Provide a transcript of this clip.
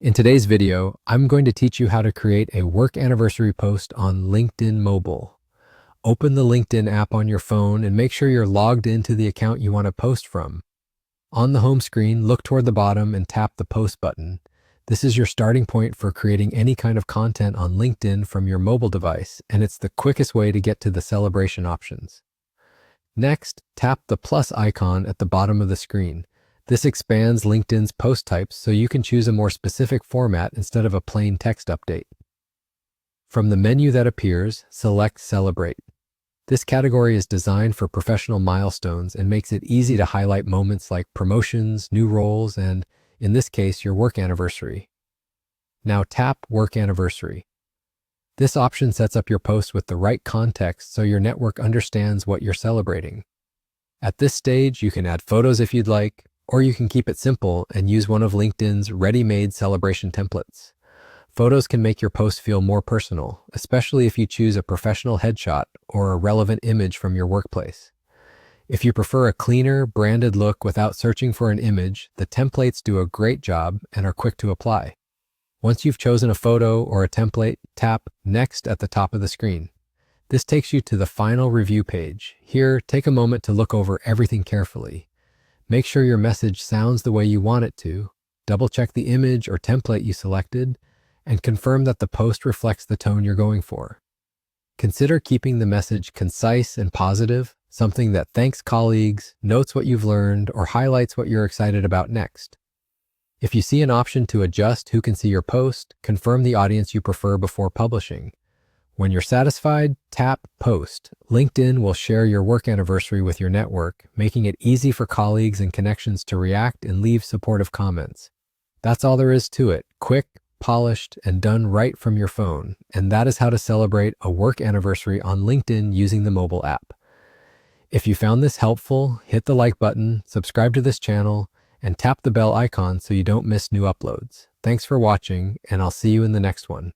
In today's video, I'm going to teach you how to create a work anniversary post on LinkedIn Mobile. Open the LinkedIn app on your phone and make sure you're logged into the account you want to post from. On the home screen, look toward the bottom and tap the Post button. This is your starting point for creating any kind of content on LinkedIn from your mobile device, and it's the quickest way to get to the celebration options. Next, tap the plus icon at the bottom of the screen. This expands LinkedIn's post types so you can choose a more specific format instead of a plain text update. From the menu that appears, select Celebrate. This category is designed for professional milestones and makes it easy to highlight moments like promotions, new roles, and, in this case, your work anniversary. Now tap Work Anniversary. This option sets up your post with the right context so your network understands what you're celebrating. At this stage, you can add photos if you'd like, or you can keep it simple and use one of LinkedIn's ready-made celebration templates. Photos can make your post feel more personal, especially if you choose a professional headshot or a relevant image from your workplace. If you prefer a cleaner, branded look without searching for an image, the templates do a great job and are quick to apply. Once you've chosen a photo or a template, tap Next at the top of the screen. This takes you to the final review page. Here, take a moment to look over everything carefully. Make sure your message sounds the way you want it to, double-check the image or template you selected, and confirm that the post reflects the tone you're going for. Consider keeping the message concise and positive, something that thanks colleagues, notes what you've learned, or highlights what you're excited about next. If you see an option to adjust who can see your post, confirm the audience you prefer before publishing. When you're satisfied, tap Post. LinkedIn will share your work anniversary with your network, making it easy for colleagues and connections to react and leave supportive comments. That's all there is to it. Quick, polished, and done right from your phone. And that is how to celebrate a work anniversary on LinkedIn using the mobile app. If you found this helpful, hit the like button, subscribe to this channel, and tap the bell icon so you don't miss new uploads. Thanks for watching, and I'll see you in the next one.